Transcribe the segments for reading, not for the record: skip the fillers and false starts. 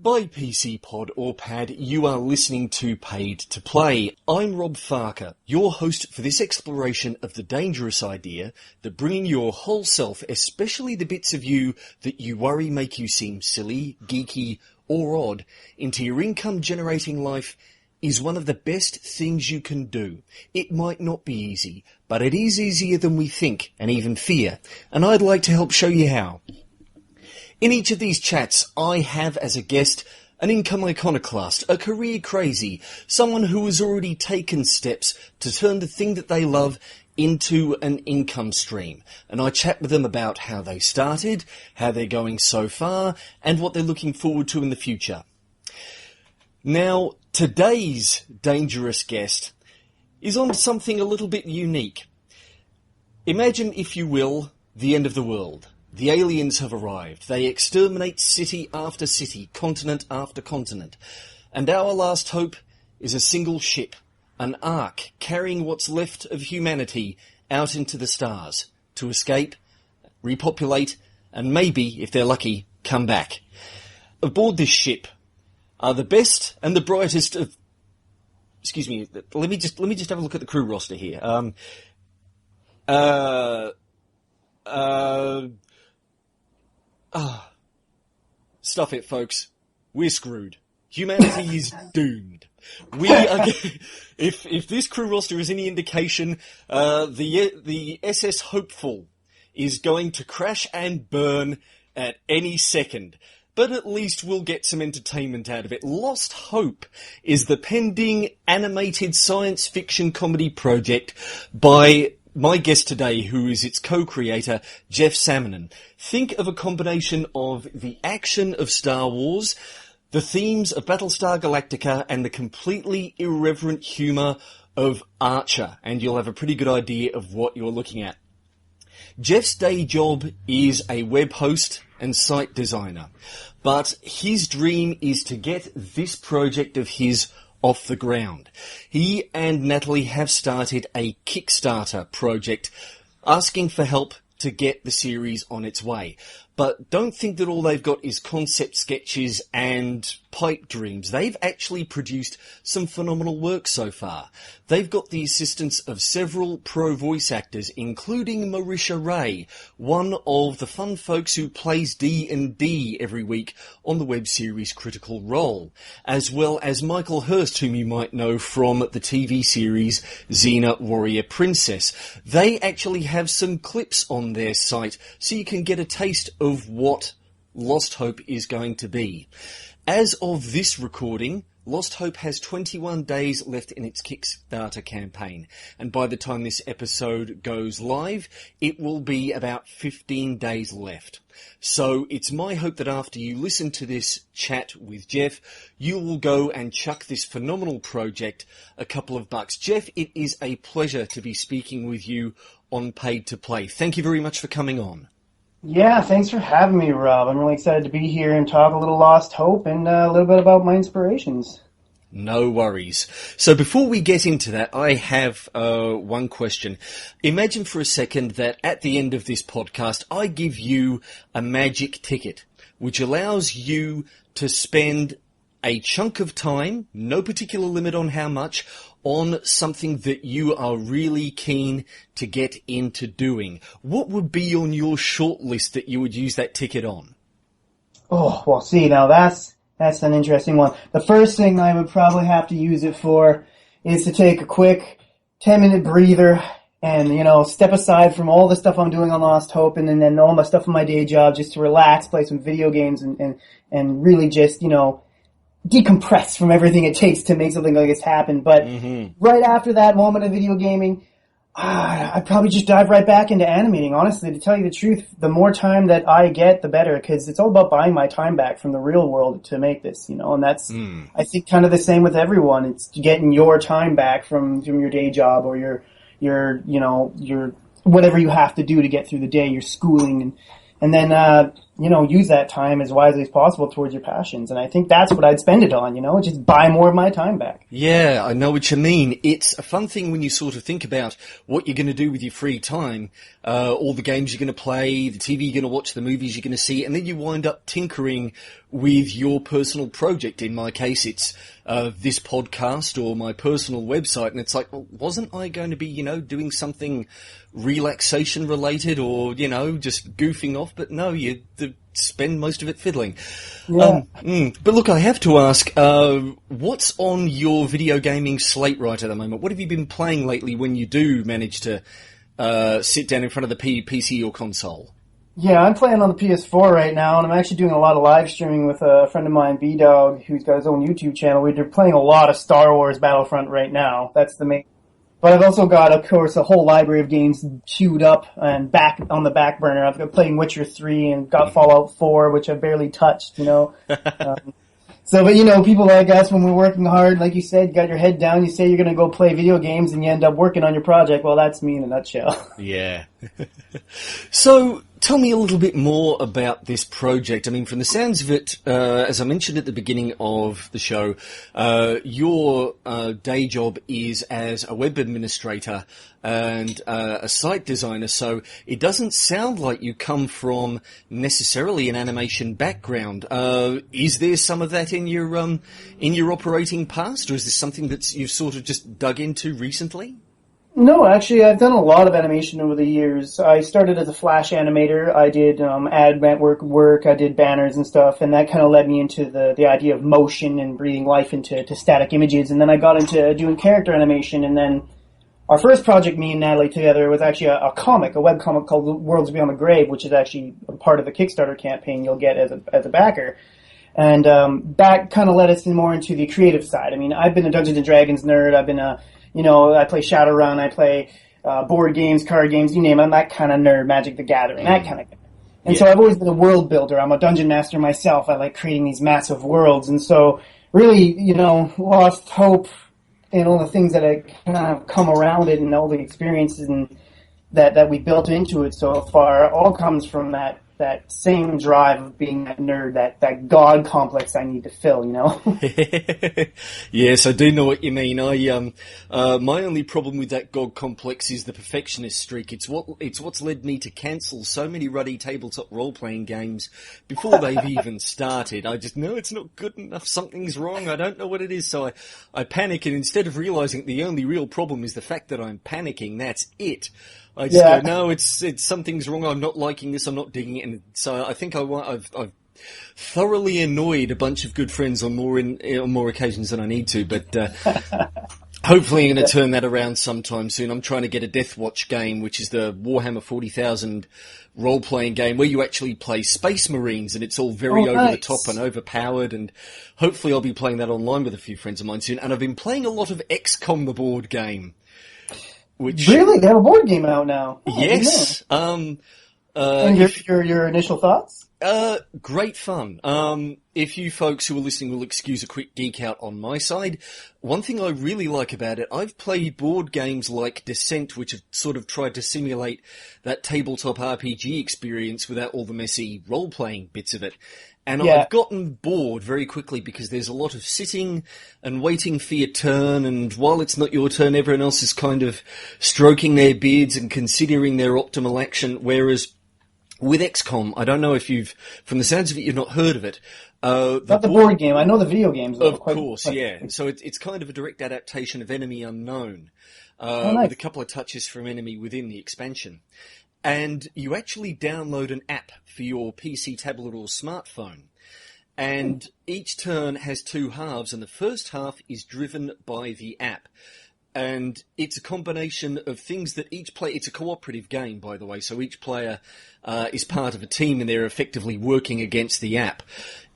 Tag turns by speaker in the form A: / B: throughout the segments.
A: By PC Pod or Pad, you are listening to Paid to Play. I'm Rob Farker, your host for this exploration of the dangerous idea that bringing your whole self, especially the bits of you that you worry make you seem silly, geeky, or odd, into your income-generating life is one of the best things you can do. It might not be easy, but it is easier than we think and even fear, and I'd like to help show you how. In each of these chats, I have as a guest an income iconoclast, a career crazy, someone who has already taken steps to turn the thing that they love into an income stream. And I chat with them about how they started, how they're going so far, and what they're looking forward to in the future. Now, today's dangerous guest is on something a little bit unique. Imagine, if you will, the end of the world. The aliens have arrived. They exterminate city after city, continent after continent. And our last hope is a single ship, an ark carrying what's left of humanity out into the stars to escape, repopulate, and maybe, if they're lucky, come back. Aboard this ship are the best and the brightest of... Excuse me, let me just have a look at the crew roster here. Stuff it, folks. We're screwed. Humanity is doomed. We are. If this crew roster is any indication, the SS Hopeful is going to crash and burn at any second. But at least we'll get some entertainment out of it. Lost Hope is the pending animated science fiction comedy project by my guest today, who is its co-creator, Jeff Saamanen. Think of a combination of the action of Star Wars, the themes of Battlestar Galactica, and the completely irreverent humour of Archer, and you'll have a pretty good idea of what you're looking at. Jeff's day job is a web host and site designer, but his dream is to get this project of his off the ground. He and Natalie have started a Kickstarter project asking for help to get the series on its way. But don't think that all they've got is concept sketches and pipe dreams. They've actually produced some phenomenal work so far. They've got the assistance of several pro voice actors, including Marisha Ray, one of the fun folks who plays D&D every week on the web series Critical Role, as well as Michael Hurst, whom you might know from the TV series Xena Warrior Princess. They actually have some clips on their site so you can get a taste of what Lost Hope is going to be. As of this recording, Lost Hope has 21 days left in its Kickstarter campaign, and by the time this episode goes live, it will be about 15 days left. So it's my hope that after you listen to this chat with Jeff, you will go and chuck this phenomenal project a couple of bucks. Jeff, it is a pleasure to be speaking with you on Paid to Play. Thank you very much for coming on.
B: Yeah, thanks for having me, Rob. I'm really excited to be here and talk a little Lost Hope and a little bit about my inspirations.
A: No worries. So before we get into that, I have one question. Imagine for a second that at the end of this podcast, I give you a magic ticket, which allows you to spend a chunk of time, no particular limit on how much, on something that you are really keen to get into doing. What would be on your short list that you would use that ticket on?
B: Oh, well, see, now that's an interesting one. The first thing I would probably have to use it for is to take a quick 10-minute breather and, step aside from all the stuff I'm doing on Lost Hope and then all my stuff on my day job just to relax, play some video games and really just, decompress from everything it takes to make something like this happen. But right after that moment of video gaming, I'd probably just dive right back into animating. Honestly, to tell you the truth, the more time that I get, the better, because it's all about buying my time back from the real world to make this, and that's, I think, kind of the same with everyone. It's getting your time back from your day job or your whatever you have to do to get through the day, your schooling, and then, use that time as wisely as possible towards your passions. And I think that's what I'd spend it on, just buy more of my time back.
A: Yeah, I know what you mean. It's a fun thing when you sort of think about what you're going to do with your free time, all the games you're going to play, the TV you're going to watch, the movies you're going to see, and then you wind up tinkering with your personal project. In my case, it's this podcast or my personal website, and it's like, well, wasn't I going to be, doing something relaxation related or, just goofing off? But no, you spend most of it fiddling.
B: Yeah.
A: But look, I have to ask, what's on your video gaming slate right at the moment? What have you been playing lately when you do manage to sit down in front of the PC or console?
B: Yeah, I'm playing on the PS4 right now, and I'm actually doing a lot of live streaming with a friend of mine, B-Dog, who's got his own YouTube channel. We're playing a lot of Star Wars Battlefront right now. That's the main. But I've also got, of course, a whole library of games queued up and back on the back burner. I've got playing Witcher 3 and got Fallout 4, which I've barely touched, But, people like us, when we're working hard, like you said, got your head down, you say you're going to go play video games, and you end up working on your project. Well, that's me in a nutshell.
A: Yeah. So, tell me a little bit more about this project. I mean, from the sounds of it, as I mentioned at the beginning of the show, your day job is as a web administrator and a site designer, so it doesn't sound like you come from necessarily an animation background. Is there some of that in your operating past, or is this something that you've sort of just dug into recently?
B: No, actually, I've done a lot of animation over the years. I started as a Flash animator. I did ad network work. I did banners and stuff, and that kind of led me into the idea of motion and breathing life into static images. And then I got into doing character animation, and then our first project, me and Natalie together, was actually a comic, a web comic called Worlds Beyond the Grave, which is actually a part of the Kickstarter campaign you'll get as a backer. And that kind of led us more into the creative side. I mean, I've been a Dungeons & Dragons nerd. I've been I play Shadowrun, I play board games, card games, you name it. I'm that kind of nerd, Magic the Gathering, that kind of guy. And so I've always been a world builder. I'm a dungeon master myself. I like creating these massive worlds. And so really, lost hope in all the things that have kind of come around it and all the experiences and that we built into it so far all comes from that same drive of being that nerd, that God complex I need to fill,
A: Yes, I do know what you mean. My only problem with that God complex is the perfectionist streak. It's what's led me to cancel so many ruddy tabletop role-playing games before they've even started. I just know it's not good enough. Something's wrong. I don't know what it is. So I panic, and instead of realizing the only real problem is the fact that I'm panicking, that's it. I just go, no, it's something's wrong. I'm not liking this. I'm not digging it. And so I think I've thoroughly annoyed a bunch of good friends on more occasions than I need to. But hopefully, I'm going to turn that around sometime soon. I'm trying to get a Deathwatch game, which is the Warhammer 40,000 role-playing game where you actually play Space Marines, and it's all very over the top and overpowered. And hopefully, I'll be playing that online with a few friends of mine soon. And I've been playing a lot of XCOM, the board game.
B: Really? They have a board game out now? Oh,
A: yes.
B: And your initial thoughts?
A: Great fun. If you folks who are listening will excuse a quick geek out on my side, one thing I really like about it, I've played board games like Descent, which have sort of tried to simulate that tabletop RPG experience without all the messy role-playing bits of it. And I've gotten bored very quickly because there's a lot of sitting and waiting for your turn, and while it's not your turn, everyone else is kind of stroking their beards and considering their optimal action, whereas with XCOM, I don't know if from the sounds of it, you've not heard of it.
B: Not the board game. I know the video games, though.
A: Of course, yeah. So it's kind of a direct adaptation of Enemy Unknown,
B: nice.
A: with a couple of touches from Enemy within the expansion. And you actually download an app for your PC, tablet, or smartphone. And each turn has two halves, and the first half is driven by the app. And it's a combination of things that each player... It's a cooperative game, by the way, so each player is part of a team, and they're effectively working against the app.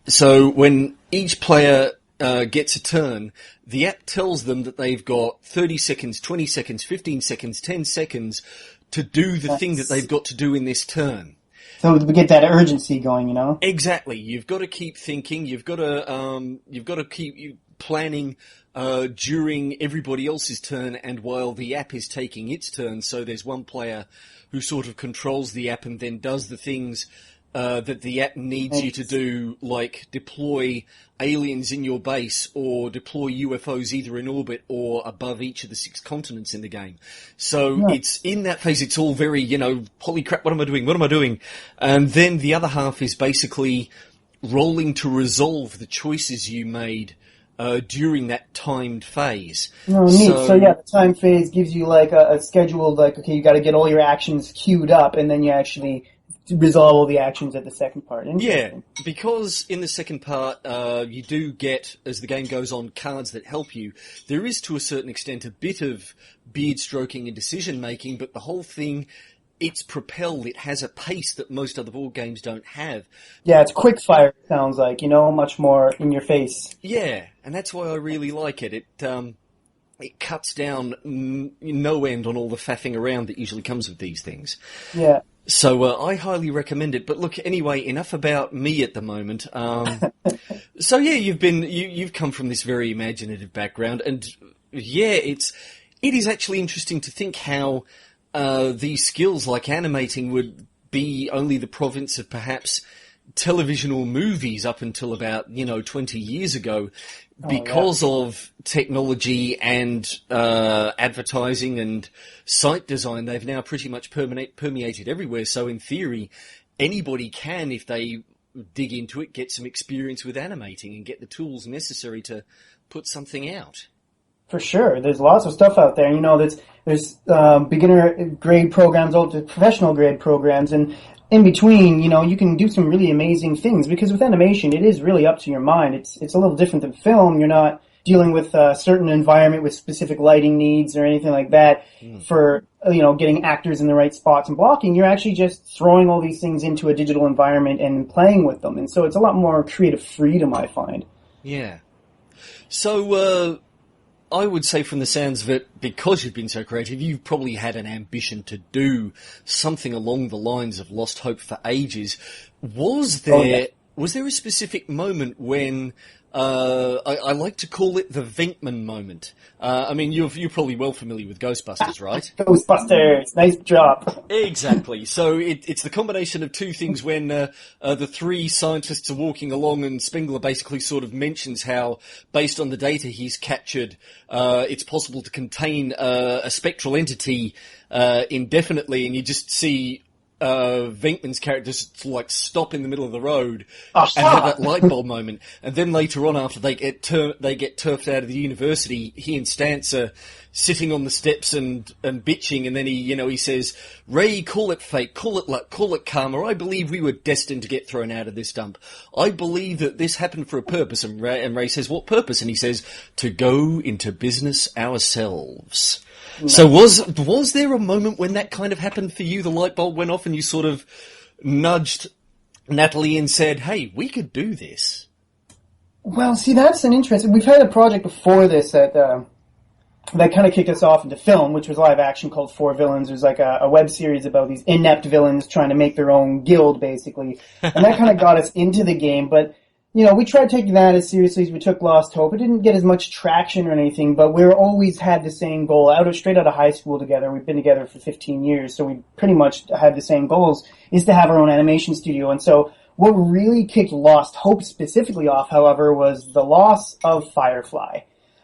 A: So when each player gets a turn, the app tells them that they've got 30 seconds, 20 seconds, 15 seconds, 10 seconds to do the thing that they've got to do in this turn.
B: So we get that urgency going,
A: Exactly. You've got to keep thinking. You've got to keep planning during everybody else's turn and while the app is taking its turn. So there's one player who sort of controls the app and then does the things that the app needs you to do, like deploy aliens in your base or deploy UFOs either in orbit or above each of the 6 continents in the game. So it's in that phase, it's all very, holy crap, what am I doing? What am I doing? And then the other half is basically rolling to resolve the choices you made during that timed phase.
B: Oh, neat. So the time phase gives you like a scheduled, like, okay, you got to get all your actions queued up, and then you actually resolve all the actions at the second part.
A: Yeah, because in the second part, you do get, as the game goes on, cards that help you. There is, to a certain extent, a bit of beard stroking and decision making, but the whole thing, it's propelled. It has a pace that most other board games don't have.
B: Yeah, it's quick fire, it sounds like, much more in your face.
A: Yeah, and that's why I really like it. It cuts down no end on all the faffing around that usually comes with these things.
B: Yeah.
A: So I highly recommend it. But look, anyway, enough about me at the moment. So yeah, you've come from this very imaginative background, and yeah, it is actually interesting to think how these skills like animating would be only the province of perhaps television or movies up until about 20 years ago, because of technology and advertising and site design. They've now pretty much permeated everywhere. So in theory, anybody can, if they dig into it, get some experience with animating and get the tools necessary to put something out.
B: For sure. There's lots of stuff out there. There's beginner grade programs, all to professional grade programs, and in between, you can do some really amazing things, because with animation, it is really up to your mind. It's a little different than film. You're not dealing with a certain environment with specific lighting needs or anything like that for, getting actors in the right spots and blocking. You're actually just throwing all these things into a digital environment and playing with them. And so it's a lot more creative freedom, I find.
A: Yeah. So, I would say from the sounds of it, because you've been so creative, you've probably had an ambition to do something along the lines of Lost Hope for ages. Was there a specific moment when, I like to call it the Venkman moment? You're probably well familiar with Ghostbusters, right?
B: Ghostbusters, nice job.
A: Exactly. So it's the combination of two things when the 3 scientists are walking along, and Spengler basically sort of mentions how, based on the data he's captured, it's possible to contain a spectral entity indefinitely, and you just see Venkman's character just stop in the middle of the road and have that light bulb moment. And then later on, after they get turfed out of the university, he and Stantz are sitting on the steps and bitching, and then he says, "Ray, call it fate, call it luck, call it karma. I believe we were destined to get thrown out of this dump. I believe that this happened for a purpose." And Ray says, "What purpose?" And he says, "To go into business ourselves." No. So was there a moment when that kind of happened for you? The light bulb went off and you sort of nudged Natalie and said, "Hey, we could do this."
B: Well, see, that's an interesting... We've had a project before this that kind of kicked us off into film, which was live action, called 4 Villains. There's like a web series about these inept villains trying to make their own guild, basically. And that kind of got us into the game, but... we tried taking that as seriously as we took Lost Hope. It didn't get as much traction or anything, but we always had the same goal. Straight out of high school together. We've been together for 15 years, so we pretty much had the same goals, is to have our own animation studio. And so what really kicked Lost Hope specifically off, however, was the loss of Firefly.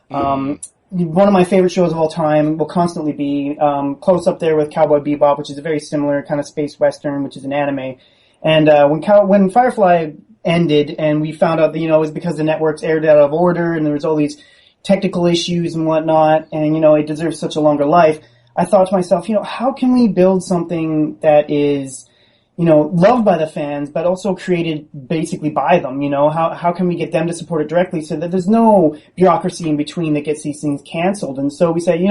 B: One of my favorite shows of all time, will constantly be close up there with Cowboy Bebop, which is a very similar kind of space western, which is an anime. And when Firefly ended, and we found out that, it was because the networks aired out of order, and there was all these technical issues and whatnot, and, it deserves such a longer life, I thought to myself, how can we build something that is, loved by the fans, but also created basically by them, how can we get them to support it directly so that there's no bureaucracy in between that gets these things canceled? And so we said,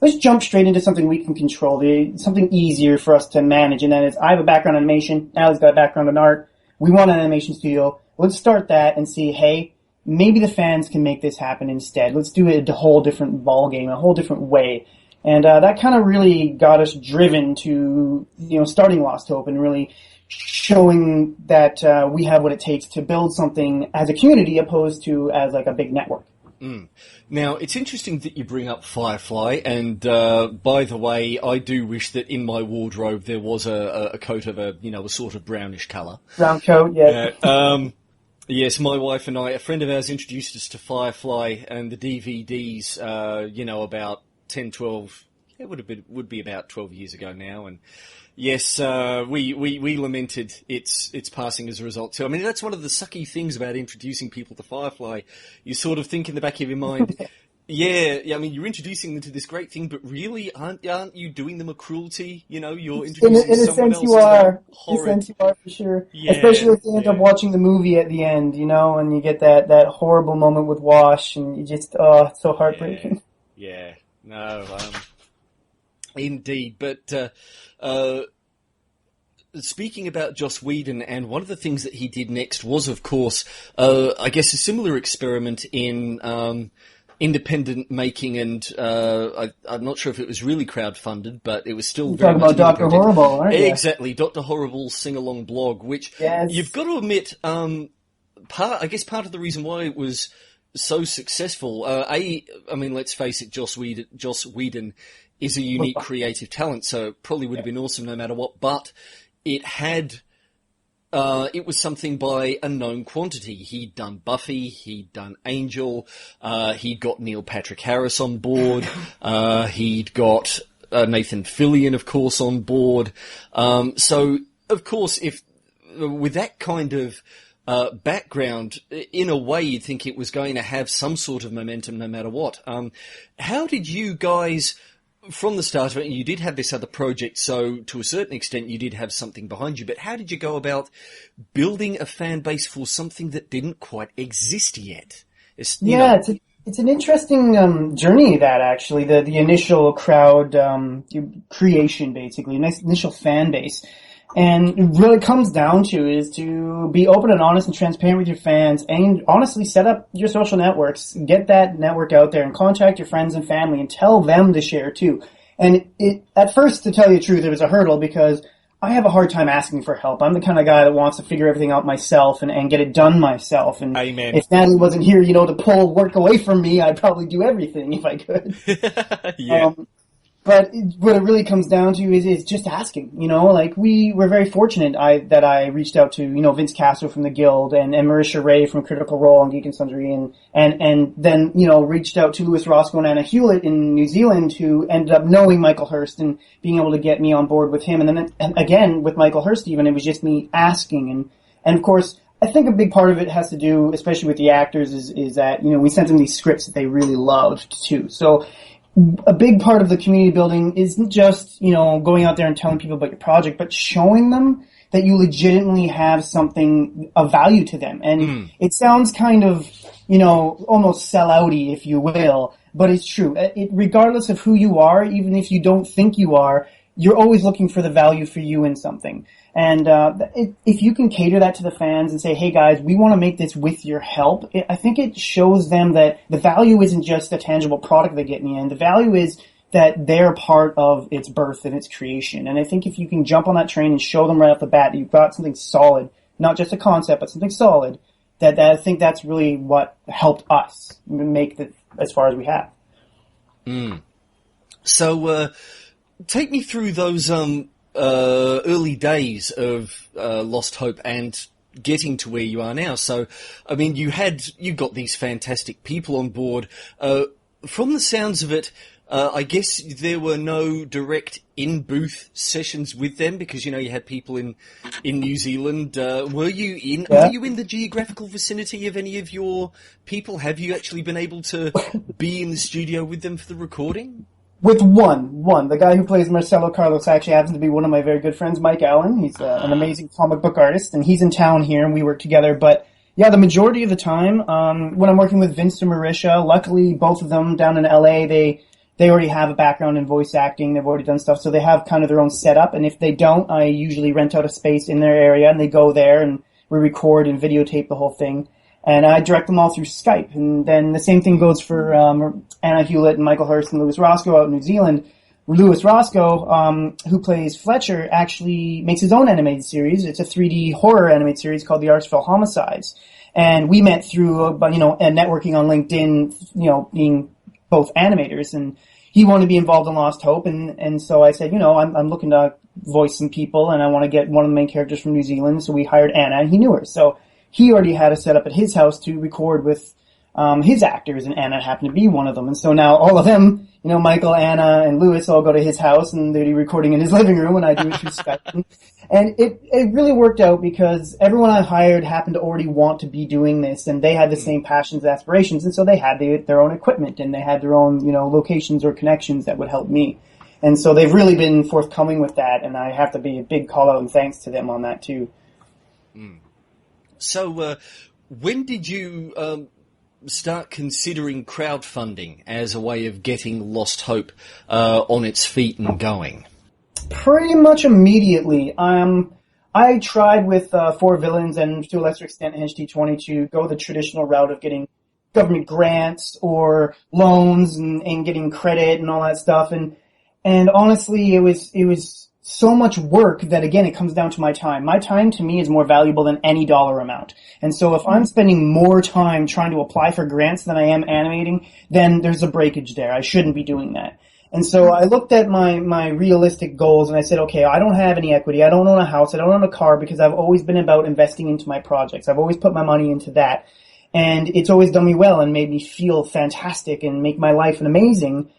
B: let's jump straight into something we can control, something easier for us to manage, and that is, I have a background in animation, Natalie's got a background in art, we want an animation studio. Let's start that and see, hey, maybe the fans can make this happen instead. Let's do it a whole different ballgame, a whole different way. And that kind of really got us driven to, starting Lost Hope and really showing that we have what it takes to build something as a community opposed to as like a big network.
A: Now, it's interesting that you bring up Firefly, and by the way, I do wish that in my wardrobe there was a coat of a sort of brownish colour.
B: Brown coat, yeah.
A: Yes, my wife and I, a friend of ours introduced us to Firefly and the DVDs, about 10, 12, it would be about 12 years ago now, and yes, we lamented its passing as a result too. I mean, that's one of the sucky things about introducing people to Firefly. You sort of think in the back of your mind, yeah, I mean, you're introducing them to this great thing, but really, aren't you doing them a cruelty? You're introducing someone else.
B: In a sense you are, for sure.
A: Yeah,
B: especially if you end up watching the movie at the end, and you get that horrible moment with Wash, and you just, it's so heartbreaking.
A: Yeah. No, indeed, but speaking about Joss Whedon, and one of the things that he did next was, of course, I guess a similar experiment in independent making, and I'm not sure if it was really crowdfunded, but it was still very much
B: talking about Dr. Horrible, aren't you?
A: Exactly, Dr. Horrible's sing-along blog, which you've got to admit, part of the reason why it was so successful, I mean, let's face it, Joss Whedon is a unique creative talent, so it probably would have been awesome no matter what, but it was something by a known quantity. He'd done Buffy, he'd done Angel, he'd got Neil Patrick Harris on board, he'd got Nathan Fillion, of course, on board. So, of course, if with that kind of background, in a way, you'd think it was going to have some sort of momentum no matter what. How did you guys, from the start of it, you did have this other project, so to a certain extent you did have something behind you, but how did you go about building a fan base for something that didn't quite exist yet? It's
B: an interesting journey, that actually, the initial crowd creation, basically, initial fan base. And what it comes down to is to be open and honest and transparent with your fans, and honestly set up your social networks, get that network out there, and contact your friends and family and tell them to share too. And at first, to tell you the truth, it was a hurdle because I have a hard time asking for help. I'm the kind of guy that wants to figure everything out myself and get it done myself. And
A: Amen.
B: If Natalie wasn't here, to pull work away from me, I'd probably do everything if I could.
A: Yeah.
B: But what it really comes down to is just asking, like we were very fortunate that I reached out to, Vince Castro from the Guild and Marisha Ray from Critical Role and Geek and Sundry and then, reached out to Louis Roscoe and Anna Hewlett in New Zealand, who ended up knowing Michael Hurst and being able to get me on board with him. And then again, with Michael Hurst even, it was just me asking. And of course, I think a big part of it has to do, especially with the actors, is that, we sent them these scripts that they really loved too. So, a big part of the community building isn't just, going out there and telling people about your project, but showing them that you legitimately have something of value to them. And it sounds kind of, almost sell-outy, if you will, but it's true. Regardless of who you are, even if you don't think you are, you're always looking for the value for you in something. And if you can cater that to the fans and say, hey guys, we want to make this with your help, I think it shows them that the value isn't just a tangible product they get in the end. The value is that they're part of its birth and its creation. And I think if you can jump on that train and show them right off the bat that you've got something solid, not just a concept, but something solid, that I think that's really what helped us make it as far as we have.
A: So, take me through those early days of Lost Hope and getting to where you are now. So, I mean, you got these fantastic people on board. From the sounds of it, I guess there were no direct in-booth sessions with them because, you had people in New Zealand. Were you in the geographical vicinity of any of your people? Have you actually been able to be in the studio with them for the recording?
B: With one. The guy who plays Marcelo Carlos actually happens to be one of my very good friends, Mike Allen. He's an amazing comic book artist, and he's in town here, and we work together. But, yeah, the majority of the time, when I'm working with Vince and Marisha, luckily both of them down in LA, they already have a background in voice acting. They've already done stuff, so they have kind of their own setup. And if they don't, I usually rent out a space in their area, and they go there, and we record and videotape the whole thing. And I direct them all through Skype. And then the same thing goes for Anna Hewlett and Michael Hurst and Louis Roscoe out in New Zealand. Louis Roscoe, who plays Fletcher, actually makes his own animated series. It's a 3D horror animated series called The Archville Homicides. And we met through, and networking on LinkedIn, being both animators. And he wanted to be involved in Lost Hope. And so I said, I'm looking to voice some people, and I want to get one of the main characters from New Zealand. So we hired Anna, and he knew her. So he already had a setup at his house to record with his actors, and Anna happened to be one of them. And so now all of them, Michael, Anna, and Louis all go to his house, and they're recording in his living room, and I do it through Skype. And it really worked out because everyone I hired happened to already want to be doing this, and they had the same passions and aspirations, and so they had their own equipment, and they had their own, locations or connections that would help me. And so they've really been forthcoming with that, and I have to be a big call out and thanks to them on that too.
A: So, when did you start considering crowdfunding as a way of getting Lost Hope on its feet and going?
B: Pretty much immediately. I tried with 4 Villains and to a lesser extent HT20 to go the traditional route of getting government grants or loans and getting credit and all that stuff. And honestly, it was so much work that, again, it comes down to my time. My time, to me, is more valuable than any dollar amount. And so if I'm spending more time trying to apply for grants than I am animating, then there's a breakage there. I shouldn't be doing that. And so I looked at my realistic goals, and I said, okay, I don't have any equity. I don't own a house. I don't own a car, because I've always been about investing into my projects. I've always put my money into that. And it's always done me well and made me feel fantastic and make my life amazing.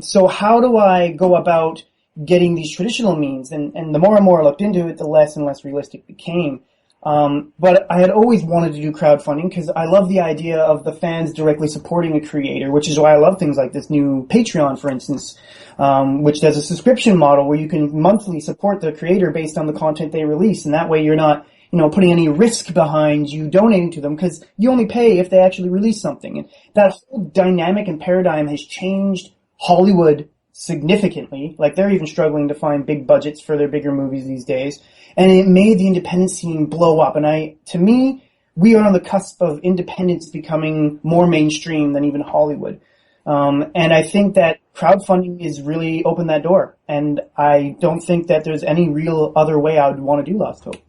B: So how do I go about getting these traditional means? And the more and more I looked into it, the less and less realistic it became. But I had always wanted to do crowdfunding because I love the idea of the fans directly supporting a creator, which is why I love things like this new Patreon, for instance, which does a subscription model where you can monthly support the creator based on the content they release. And that way you're not, putting any risk behind you donating to them, because you only pay if they actually release something. And that whole dynamic and paradigm has changed Hollywood significantly. Like, they're even struggling to find big budgets for their bigger movies these days. And it made the independent scene blow up. And to me, we are on the cusp of independence becoming more mainstream than even Hollywood. And I think that crowdfunding is really opened that door. And I don't think that there's any real other way I would want to do Lost Hope.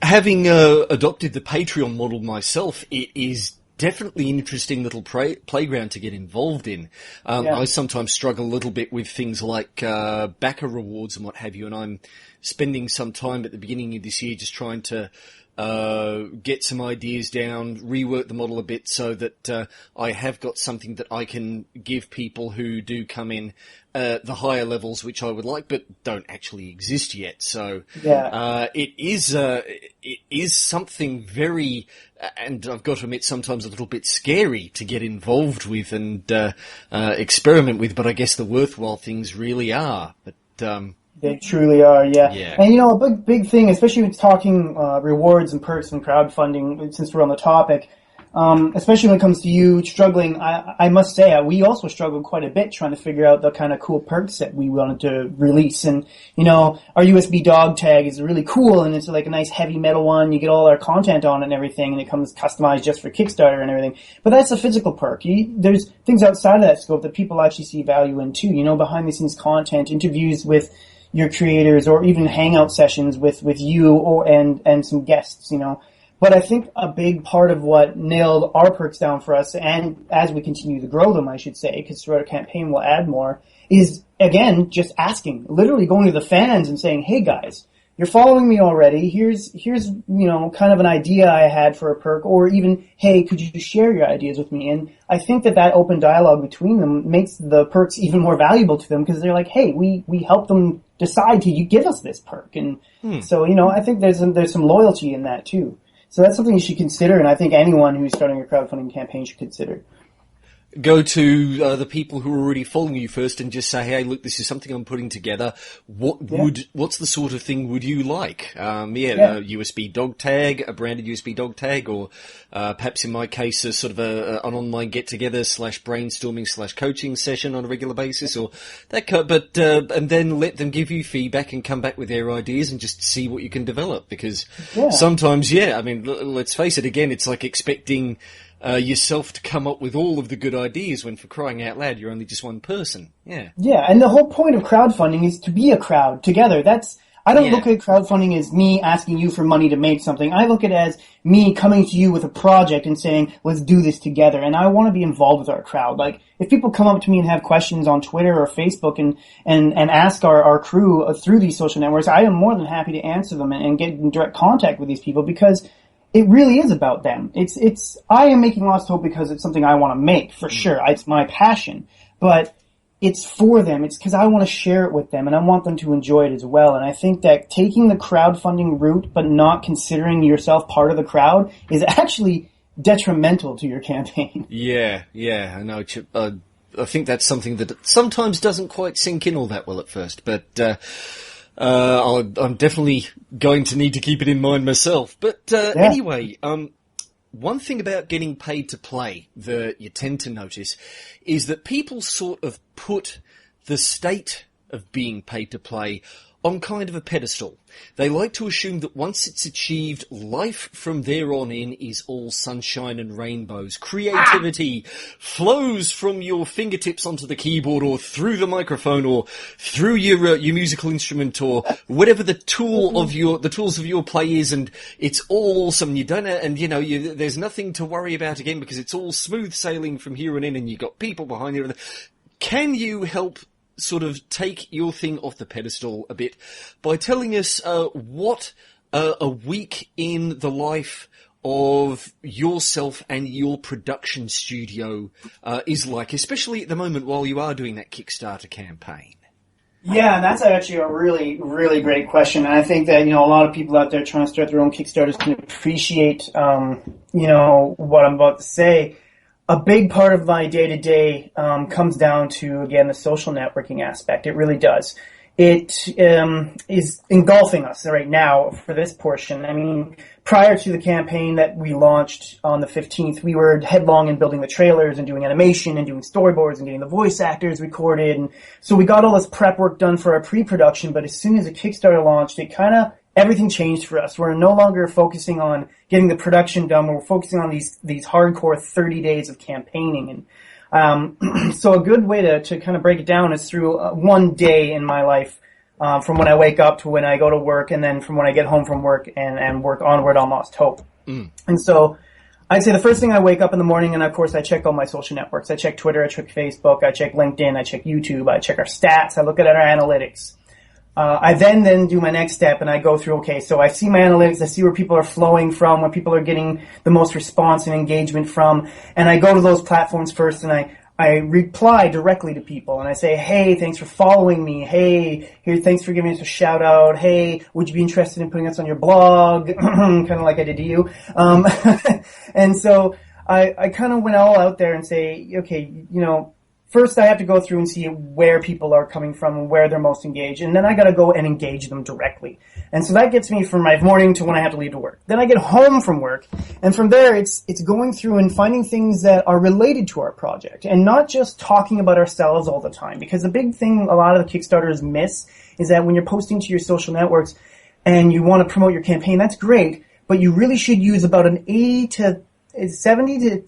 A: Having adopted the Patreon model myself, it is definitely an interesting little playground to get involved in. I sometimes struggle a little bit with things like backer rewards and what have you, and I'm spending some time at the beginning of this year just trying to get some ideas down, rework the model a bit so that I have got something that I can give people who do come in the higher levels, which I would like, but don't actually exist yet. So it is something very, and I've got to admit, sometimes a little bit scary to get involved with and experiment with. But I guess the worthwhile things really are. But
B: they truly are, yeah. And a big thing, especially with talking rewards and perks and crowdfunding, since we're on the topic, especially when it comes to you struggling, I must say, we also struggled quite a bit trying to figure out the kind of cool perks that we wanted to release. And, our USB dog tag is really cool, and it's like a nice heavy metal one. You get all our content on it and everything, and it comes customized just for Kickstarter and everything. But that's a physical perk. There's things outside of that scope that people actually see value in too. Behind the scenes content, interviews with your creators, or even hangout sessions with you and some guests, But I think a big part of what nailed our perks down for us, and as we continue to grow them, I should say, because throughout our campaign we'll add more, is, again, just asking, literally going to the fans and saying, hey guys, you're following me already, here's kind of an idea I had for a perk, or even, hey, could you share your ideas with me? And I think that open dialogue between them makes the perks even more valuable to them, because they're like, hey, we help them decide to give us this perk. And so, I think there's some loyalty in that too. So that's something you should consider, and I think anyone who's starting a crowdfunding campaign should consider.
A: Go to the people who are already following you first and just say, hey, look, this is something I'm putting together. What's the sort of thing would you like? A USB dog tag, a branded USB dog tag, or perhaps in my case, a sort of an online get-together / brainstorming / coaching session on a regular basis, or that kind. But and then let them give you feedback and come back with their ideas and just see what you can develop. Because sometimes, let's face it, again, it's like expecting yourself to come up with all of the good ideas when, for crying out loud, you're only just one person. Yeah.
B: Yeah, and the whole point of crowdfunding is to be a crowd together. I don't look at crowdfunding as me asking you for money to make something. I look at it as me coming to you with a project and saying, let's do this together. And I want to be involved with our crowd. Like, if people come up to me and have questions on Twitter or Facebook and ask our crew through these social networks, I am more than happy to answer them and get in direct contact with these people, because it really is about them. I am making Lost Hope because it's something I want to make, for sure. It's my passion. But it's for them. It's because I want to share it with them, and I want them to enjoy it as well. And I think that taking the crowdfunding route but not considering yourself part of the crowd is actually detrimental to your campaign.
A: Yeah, I know. I think that's something that sometimes doesn't quite sink in all that well at first, but I'm definitely going to need to keep it in mind myself. But anyway, one thing about getting paid to play that you tend to notice is that people sort of put the state of being paid to play on kind of a pedestal. They like to assume that once it's achieved, life from there on in is all sunshine and rainbows. Creativity flows from your fingertips onto the keyboard or through the microphone or through your musical instrument or whatever the tools of your play is, and it's all awesome. You don't, and there's nothing to worry about again because it's all smooth sailing from here on in, and you've got people behind you. Can you help sort of take your thing off the pedestal a bit by telling us what a week in the life of yourself and your production studio is like, especially at the moment while you are doing that Kickstarter campaign?
B: Yeah, that's actually a really, really great question. And I think that, a lot of people out there trying to start their own Kickstarters can appreciate, what I'm about to say. A big part of my day-to-day comes down to, again, the social networking aspect. It really does. It is engulfing us right now for this portion. I mean, prior to the campaign that we launched on the 15th, we were headlong in building the trailers and doing animation and doing storyboards and getting the voice actors recorded. And so we got all this prep work done for our pre-production, but as soon as the Kickstarter launched, everything changed for us. We're no longer focusing on getting the production done. We're focusing on these hardcore 30 days of campaigning. And so a good way to kind of break it down is through one day in my life, from when I wake up to when I go to work, and then from when I get home from work and work onward on Lost Hope. And so I'd say the first thing, I wake up in the morning, and of course I check all my social networks. I check Twitter, I check Facebook, I check LinkedIn, I check YouTube, I check our stats, I look at our analytics. I then do my next step, and I go through, okay, so I see my analytics, I see where people are flowing from, where people are getting the most response and engagement from, and I go to those platforms first, and I reply directly to people, and I say, hey, thanks for following me, hey, thanks for giving us a shout out, hey, would you be interested in putting us on your blog, kind of like I did to you, and so I kind of went all out there and say, okay, first, I have to go through and see where people are coming from and where they're most engaged, and then I got to go and engage them directly. And so that gets me from my morning to when I have to leave to work. Then I get home from work, and from there, it's going through and finding things that are related to our project, and not just talking about ourselves all the time. Because the big thing a lot of the Kickstarters miss is that when you're posting to your social networks and you want to promote your campaign, that's great, but you really should use about an 70 to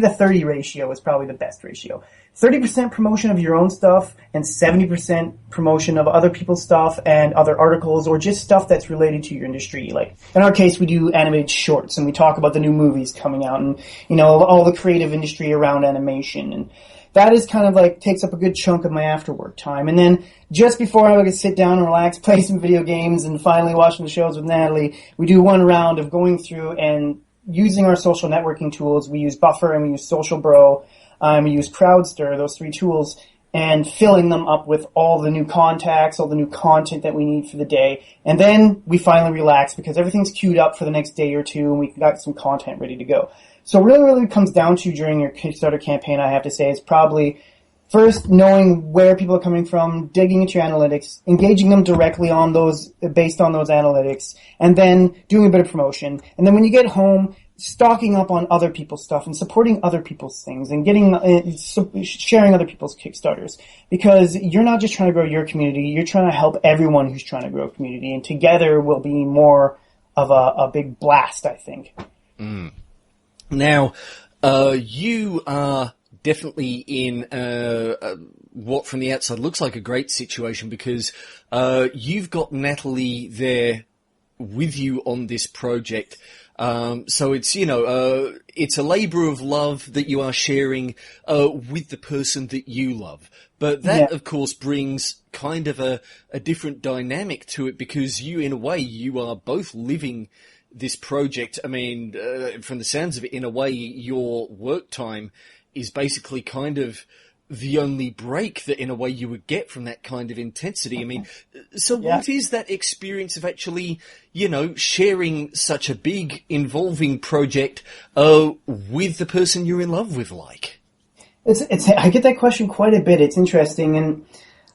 B: 30 ratio is probably the best ratio. 30% promotion of your own stuff and 70% promotion of other people's stuff and other articles or just stuff that's related to your industry. Like, in our case, we do animated shorts and we talk about the new movies coming out and, all the creative industry around animation. And that is kind of like takes up a good chunk of my after work time. And then just before I could sit down and relax, play some video games and finally watching the shows with Natalie, we do one round of going through and using our social networking tools. We use Buffer and we use Social Bro. We use Crowdster, those three tools, and filling them up with all the new contacts, all the new content that we need for the day. And then we finally relax because everything's queued up for the next day or two and we got some content ready to go. So really it comes down to during your Kickstarter campaign, I have to say, is probably first knowing where people are coming from, digging into your analytics, engaging them directly on those, based on those analytics, and then doing a bit of promotion. And then when you get home, stocking up on other people's stuff and supporting other people's things and sharing other people's Kickstarters, because you're not just trying to grow your community, you're trying to help everyone who's trying to grow a community, and together will be more of a big blast, I think.
A: Now, you are definitely in what from the outside looks like a great situation, because you've got Natalie there with you on this project. So it's, it's a labour of love that you are sharing with the person that you love. But that, of course, brings kind of a different dynamic to it, because you, in a way, you are both living this project. I mean, from the sounds of it, in a way, your work time is basically kind of the only break that, in a way, you would get from that kind of intensity. I mean, so what is that experience of actually, sharing such a big, involving project with the person you're in love with like?
B: I get that question quite a bit. It's interesting, and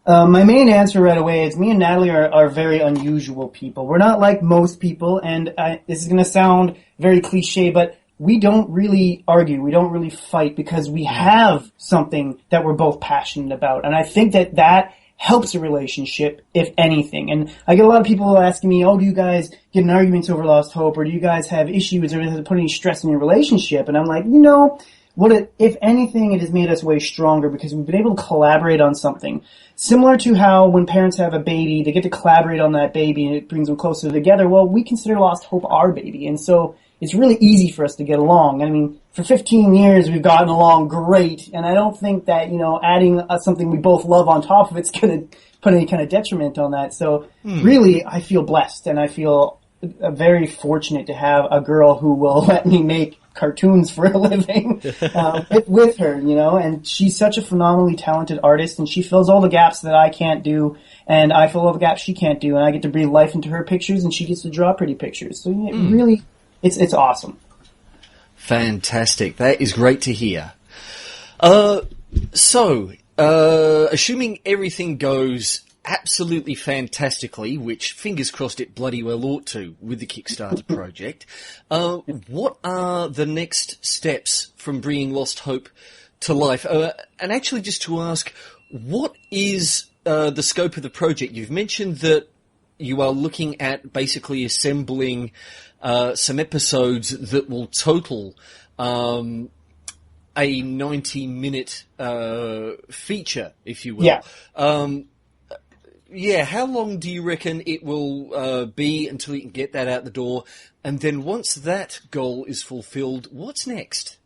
B: my main answer right away is me and Natalie are very unusual people. We're not like most people, and this is going to sound very cliche, but we don't really argue. We don't really fight, because we have something that we're both passionate about. And I think that helps a relationship, if anything. And I get a lot of people asking me, do you guys get in arguments over Lost Hope, or do you guys have issues, or does it put any stress in your relationship? And I'm like, if anything, it has made us way stronger, because we've been able to collaborate on something. Similar to how when parents have a baby, they get to collaborate on that baby and it brings them closer together. Well, we consider Lost Hope our baby. And so it's really easy for us to get along. I mean, for 15 years, we've gotten along great. And I don't think that, adding something we both love on top of it's going to put any kind of detriment on that. So really, I feel blessed, and I feel very fortunate to have a girl who will let me make cartoons for a living with her, and she's such a phenomenally talented artist, and she fills all the gaps that I can't do, and I fill all the gaps she can't do, and I get to breathe life into her pictures, and she gets to draw pretty pictures. So really, it's awesome.
A: Fantastic. That is great to hear. So, assuming everything goes absolutely fantastically, which fingers crossed it bloody well ought to with the Kickstarter project, what are the next steps from bringing Lost Hope to life? And actually, just to ask, what is the scope of the project? You've mentioned that you are looking at basically assembling some episodes that will total a 90-minute feature, if you will. How long do you reckon it will be until you can get that out the door? And then once that goal is fulfilled, what's next?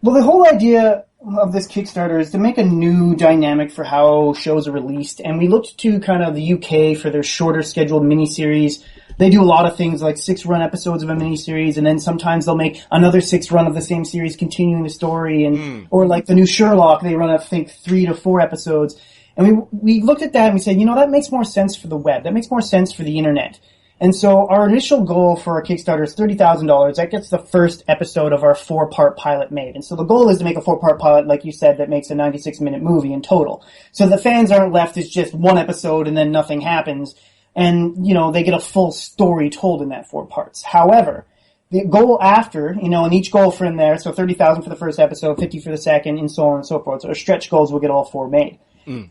B: Well, the whole idea of this Kickstarter is to make a new dynamic for how shows are released. And we looked to kind of the UK for their shorter scheduled miniseries. They do a lot of things like 6-run episodes of a miniseries, and then sometimes they'll make another 6-run of the same series continuing the story. And or like the new Sherlock, they run, I think, 3 to 4 episodes. And we looked at that and we said, that makes more sense for the web. That makes more sense for the internet. And so our initial goal for our Kickstarter is $30,000. That gets the first episode of our 4-part pilot made. And so the goal is to make a 4-part pilot, like you said, that makes a 96-minute movie in total. So the fans aren't left as just one episode and then nothing happens. And, they get a full story told in that 4 parts. However, the goal after, and each goal for in there, so 30,000 for the first episode, 50 for the second, and so on and so forth. So our stretch goals will get all 4 made.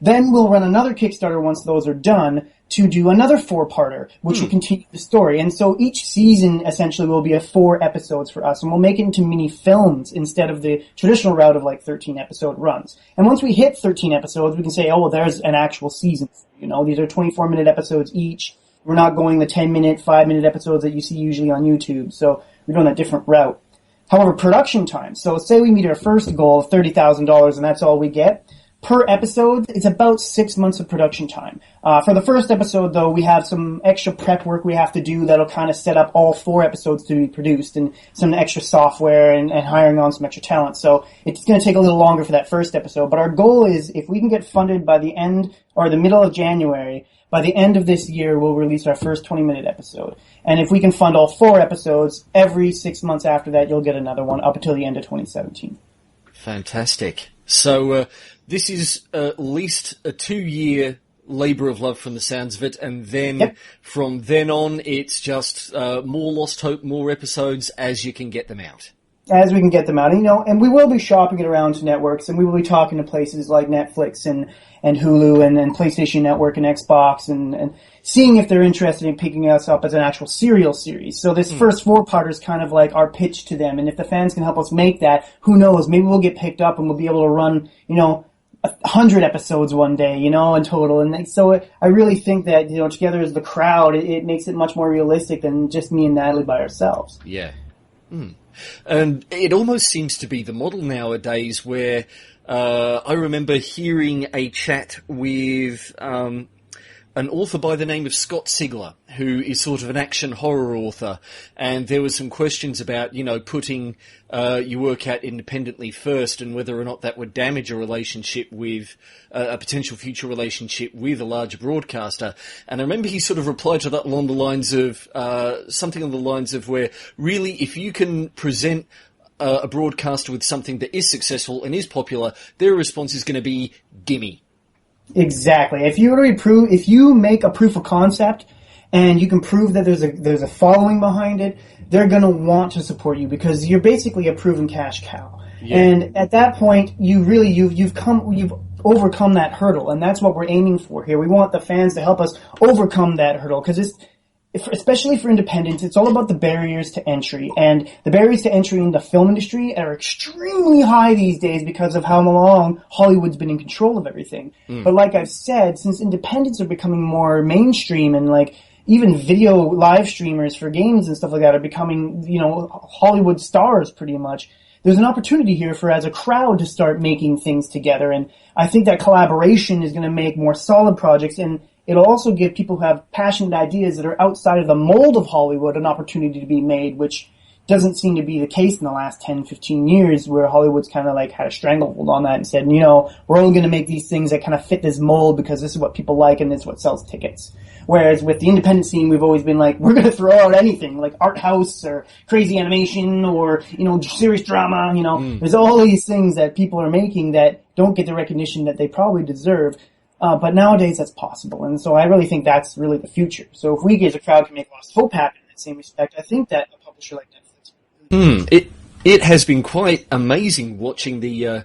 B: Then we'll run another Kickstarter once those are done to do another 4-parter, which will continue the story. And so each season essentially will be 4 episodes for us, and we'll make it into mini films instead of the traditional route of like 13 episode runs. And once we hit 13 episodes, we can say, there's an actual season. These are 24-minute episodes each. We're not going the 10-minute, 5-minute episodes that you see usually on YouTube. So we're doing a different route. However, production time. So say we meet our first goal of $30,000 and that's all we get. Per episode, it's about 6 months of production time. For the first episode, though, we have some extra prep work we have to do that'll kind of set up all 4 episodes to be produced, and some extra software and hiring on some extra talent. So it's going to take a little longer for that first episode. But our goal is, if we can get funded by the end or the middle of January, by the end of this year, we'll release our first 20-minute episode. And if we can fund all 4 episodes, every 6 months after that, you'll get another one up until the end of 2017.
A: Fantastic. So this is at least a 2-year labour of love from the sounds of it, and then from then on, it's just more Lost Hope, more episodes as you can get them out.
B: as we can get them out. And we will be shopping it around to networks, and we will be talking to places like Netflix and Hulu and PlayStation Network and Xbox and seeing if they're interested in picking us up as an actual serial series. So this first 4-parter is kind of like our pitch to them, and if the fans can help us make that, who knows, maybe we'll get picked up and we'll be able to run, 100 episodes one day, in total. And so I really think that, together as the crowd, it makes it much more realistic than just me and Natalie by ourselves.
A: Yeah. And it almost seems to be the model nowadays where I remember hearing a chat with an author by the name of Scott Sigler, who is sort of an action horror author, and there were some questions about, putting your work out independently first and whether or not that would damage a relationship with a potential future relationship with a larger broadcaster. And I remember he sort of replied to that along the lines of something on the lines of where really if you can present a broadcaster with something that is successful and is popular, their response is going to be gimme.
B: Exactly. If you make a proof of concept and you can prove that there's a following behind it, they're going to want to support you because you're basically a proven cash cow. Yeah. And at that point, you've overcome that hurdle, and that's what we're aiming for here. We want the fans to help us overcome that hurdle because especially for independents, it's all about the barriers to entry. And the barriers to entry in the film industry are extremely high these days because of how long Hollywood's been in control of everything. But like I've said, since independents are becoming more mainstream and like even video live streamers for games and stuff like that are becoming, Hollywood stars pretty much, there's an opportunity here for as a crowd to start making things together. And I think that collaboration is going to make more solid projects, and it'll also give people who have passionate ideas that are outside of the mold of Hollywood an opportunity to be made, which doesn't seem to be the case in the last 10, 15 years, where Hollywood's kind of like had a stranglehold on that and said, we're only going to make these things that kind of fit this mold because this is what people like and it's what sells tickets. Whereas with the independent scene, we've always been like, we're going to throw out anything, like art house or crazy animation or, serious drama, There's all these things that people are making that don't get the recognition that they probably deserve. But nowadays that's possible, and so I really think that's really the future. So if we as a crowd can make Lost Hope happen in that same respect, I think that a publisher like Netflix.
A: It has been quite amazing watching the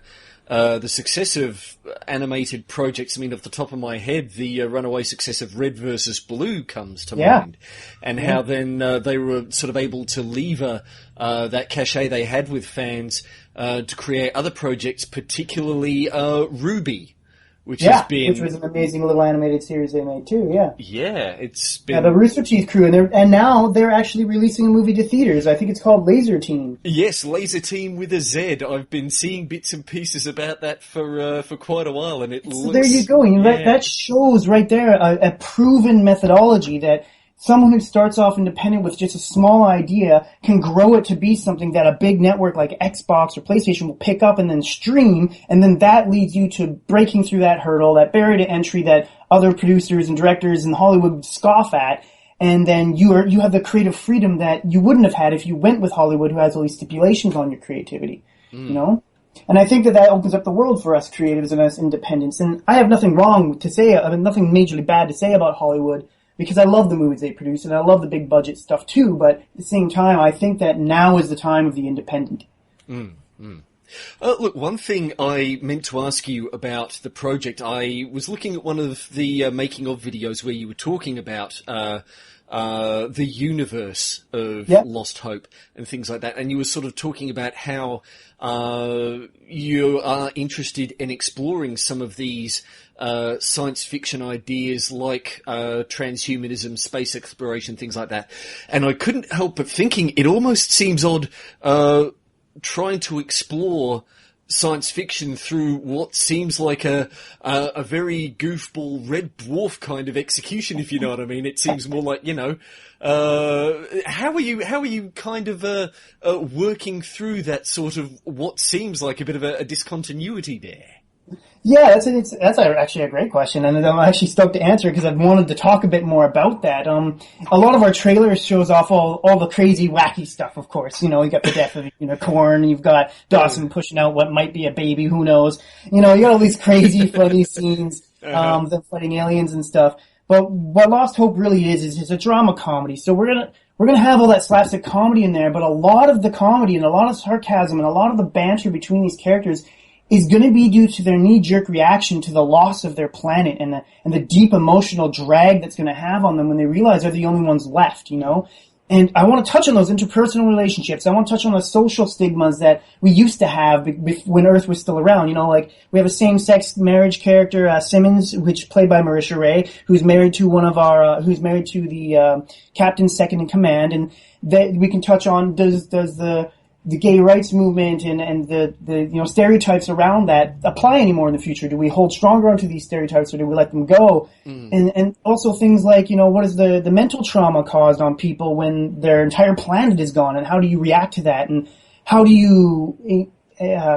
A: success of animated projects. I mean, off the top of my head, the runaway success of Red versus Blue comes to mind, and how then they were sort of able to lever that cachet they had with fans to create other projects, particularly Ruby. Which was an amazing little animated series they made too, it's been... the Rooster Teeth crew, and now they're actually releasing a movie to theaters. I think it's called Laser Team. Yes, Laser Team with a Z. I've been seeing bits and pieces about that for quite a while, and it looks...
B: So there you go, that shows right there a proven methodology that someone who starts off independent with just a small idea can grow it to be something that a big network like Xbox or PlayStation will pick up and then stream, and then that leads you to breaking through that hurdle, that barrier to entry that other producers and directors in Hollywood scoff at, and then you have the creative freedom that you wouldn't have had if you went with Hollywood, who has all these stipulations on your creativity, And I think that opens up the world for us creatives and us independents, and I have nothing wrong to say, nothing majorly bad to say about Hollywood, because I love the movies they produce, and I love the big budget stuff too, but at the same time, I think that now is the time of the independent.
A: Look, one thing I meant to ask you about the project, I was looking at one of the making of videos where you were talking about the universe of Lost Hope and things like that, and you were sort of talking about how you are interested in exploring some of these science fiction ideas like transhumanism, space exploration, things like that. And I couldn't help but thinking it almost seems odd trying to explore science fiction through what seems like a very goofball Red Dwarf kind of execution, if you know what I mean. It seems more like, how are you kind of working through that sort of what seems like a bit of a discontinuity there?
B: Yeah, that's actually a great question, and I'm actually stoked to answer because I've wanted to talk a bit more about that. A lot of our trailers shows off all the crazy, wacky stuff, of course. You got the death of, Korn, you've got Dawson pushing out what might be a baby, who knows. You got all these crazy, funny scenes, them fighting aliens and stuff. But what Lost Hope really is it's a drama comedy. So we're gonna have all that slapstick comedy in there, but a lot of the comedy and a lot of sarcasm and a lot of the banter between these characters is going to be due to their knee-jerk reaction to the loss of their planet and the deep emotional drag that's going to have on them when they realize they're the only ones left, you know? And I want to touch on those interpersonal relationships. I want to touch on the social stigmas that we used to have when Earth was still around. You know, like we have a same-sex marriage character, Simmons, which played by Marisha Ray, who's married to who's married to the captain second in command, and that we can touch on does the gay rights movement and the you know stereotypes around that apply anymore in the future? Do we hold stronger onto these stereotypes or do we let them go? And also things like, you know, what is the mental trauma caused on people when their entire planet is gone, and how do you react to that, and how do you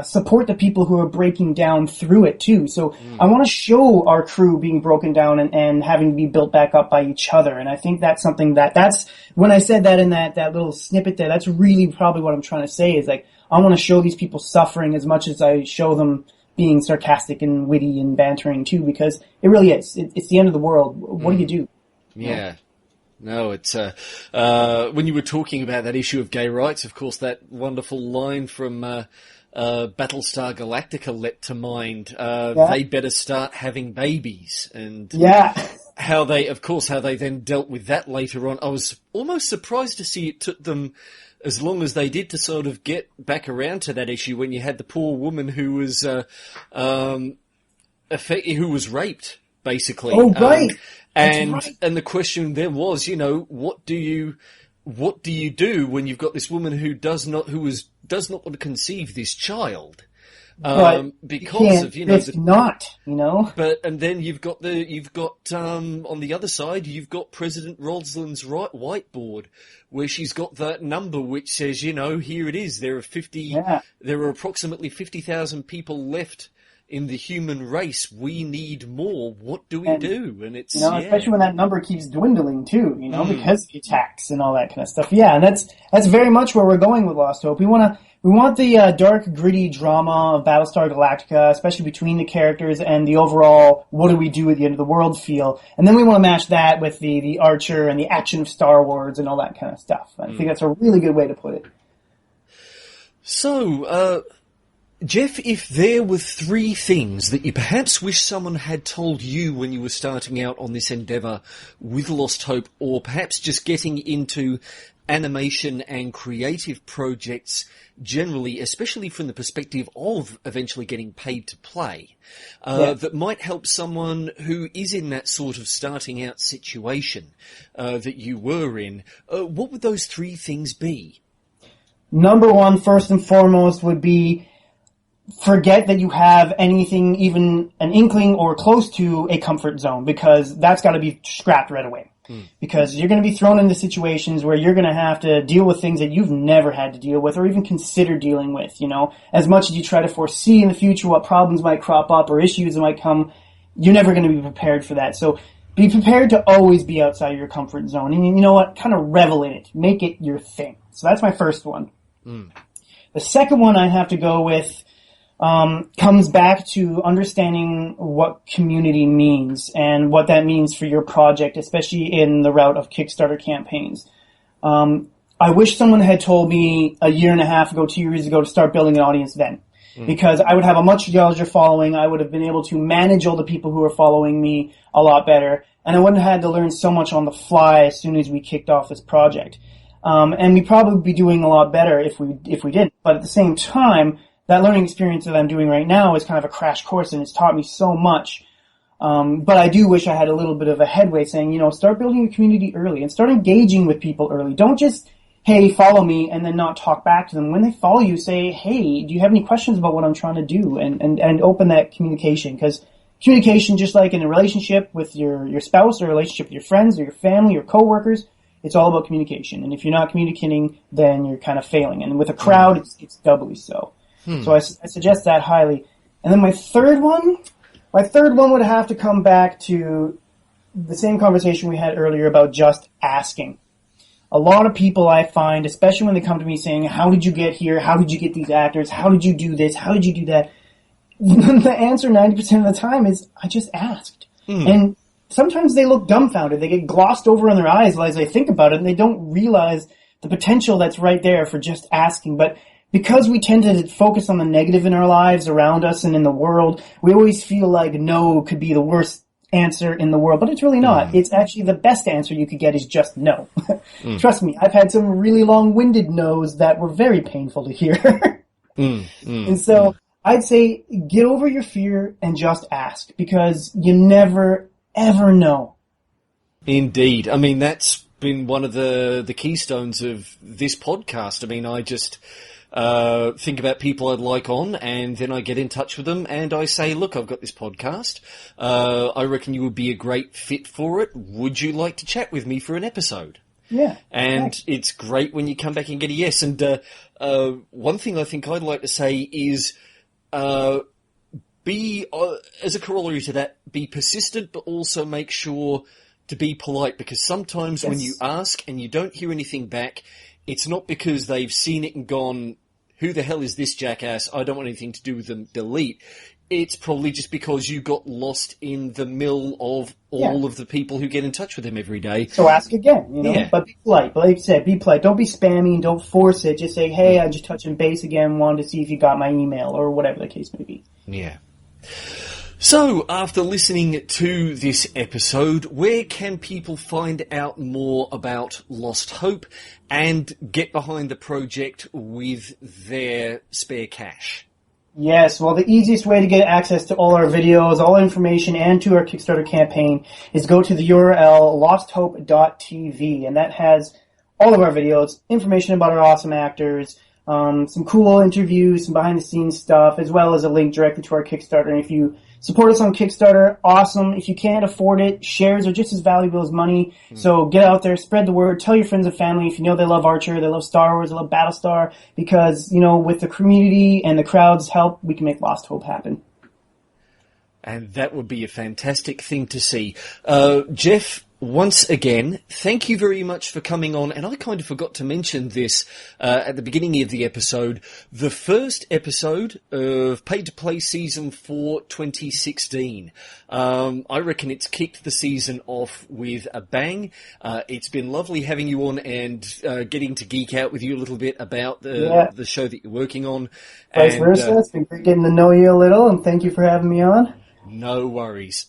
B: support the people who are breaking down through it too? So I want to show our crew being broken down and having to be built back up by each other. And I think that's something that's when I said that in that little snippet there, that's really probably what I'm trying to say is like, I want to show these people suffering as much as I show them being sarcastic and witty and bantering too, because it really is. It's the end of the world. What do you do?
A: Yeah. No, it's when you were talking about that issue of gay rights, of course, that wonderful line from Battlestar Galactica leapt to mind. They better start having babies, and how they then dealt with that later on. I was almost surprised to see it took them as long as they did to sort of get back around to that issue when you had the poor woman who was raped, basically.
B: Oh, right.
A: And the question then was, you know, what do you do when you've got this woman who does not want to conceive this child?
B: Because of, you know,
A: But, and then you've got on the other side, you've got President Rosalind's whiteboard, where she's got that number which says, you know, here it is. There are approximately 50,000 people left in the human race. We need more. What do we do? And it's,
B: especially when that number keeps dwindling too, you know, because of the attacks and all that kind of stuff. Yeah, and that's very much where we're going with Lost Hope. We want the dark, gritty drama of Battlestar Galactica, especially between the characters and the overall what do we do at the end of the world feel. And then we want to match that with the Archer and the action of Star Wars and all that kind of stuff. I think that's a really good way to put it.
A: So, Geoff, if there were 3 things that you perhaps wish someone had told you when you were starting out on this endeavour with Lost Hope, or perhaps just getting into animation and creative projects generally, especially from the perspective of eventually getting paid to play, that might help someone who is in that sort of starting out situation that you were in, what would those 3 things be?
B: Number 1, first and foremost, would be forget that you have anything, even an inkling or close to a comfort zone, because that's got to be scrapped right away. Because you're going to be thrown into situations where you're going to have to deal with things that you've never had to deal with or even consider dealing with, you know. As much as you try to foresee in the future what problems might crop up or issues that might come, you're never going to be prepared for that. So be prepared to always be outside your comfort zone. And you know what? Kind of revel in it. Make it your thing. So that's my first one. The second one I have to go with comes back to understanding what community means and what that means for your project, especially in the route of Kickstarter campaigns. I wish someone had told me a year and a half ago, 2 years ago, to start building an audience then. Because I would have a much larger following. I would have been able to manage all the people who are following me a lot better. And I wouldn't have had to learn so much on the fly as soon as we kicked off this project. And we'd probably be doing a lot better if we didn't. But at the same time, that learning experience that I'm doing right now is kind of a crash course, and it's taught me so much. But I do wish I had a little bit of a headway saying, you know, start building a community early and start engaging with people early. Don't just, hey, follow me, and then not talk back to them. When they follow you, say, hey, do you have any questions about what I'm trying to do? And open that communication, because communication, just like in a relationship with your spouse or a relationship with your friends or your family or coworkers, it's all about communication. And if you're not communicating, then you're kind of failing. And with a crowd, it's doubly so. So I suggest that highly. And then my third one would have to come back to the same conversation we had earlier about just asking. A lot of people I find, especially when they come to me saying, how did you get here? How did you get these actors? How did you do this? How did you do that? The answer 90% of the time is, I just asked. And sometimes they look dumbfounded. They get glossed over in their eyes as they think about it, and they don't realize the potential that's right there for just asking. But because we tend to focus on the negative in our lives, around us, and in the world, we always feel like no could be the worst answer in the world, but it's really not. It's actually the best answer you could get is just no. Trust me, I've had some really long-winded no's that were very painful to hear. And so I'd say get over your fear and just ask, because you never, ever know.
A: Indeed. I mean, that's been one of the keystones of this podcast. I mean, I just think about people I'd like on, and then I get in touch with them, and I say, look, I've got this podcast. I reckon you would be a great fit for it. Would you like to chat with me for an episode?
B: Yeah.
A: And it's great when you come back and get a yes. And one thing I think I'd like to say is be, as a corollary to that, be persistent, but also make sure to be polite, because sometimes when you ask and you don't hear anything back, it's not because they've seen it and gone, who the hell is this jackass? I don't want anything to do with them. Delete. It's probably just because you got lost in the mill of all of the people who get in touch with them every day.
B: So ask again, you know, but be polite. But like I said, be polite. Don't be spammy and don't force it. Just say, hey, I'm just touching base again, wanted to see if you got my email, or whatever the case may be.
A: Yeah. So, after listening to this episode, where can people find out more about Lost Hope and get behind the project with their spare cash?
B: Yes, well, the easiest way to get access to all our videos, all information, and to our Kickstarter campaign is go to the URL losthope.tv, and that has all of our videos, information about our awesome actors, some cool interviews, some behind-the-scenes stuff, as well as a link directly to our Kickstarter. And if you support us on Kickstarter, awesome. If you can't afford it, shares are just as valuable as money. So get out there, spread the word, tell your friends and family if you know they love Archer, they love Star Wars, they love Battlestar, because, you know, with the community and the crowd's help, we can make Lost Hope happen.
A: And that would be a fantastic thing to see. Geoff, once again, thank you very much for coming on. And I kind of forgot to mention this at the beginning of the episode. The first episode of Paid to Play Season 4 2016. I reckon it's kicked the season off with a bang. It's been lovely having you on and getting to geek out with you a little bit about the show that you're working on.
B: Vice versa. It's been great getting to know you a little, and thank you for having me on.
A: No worries.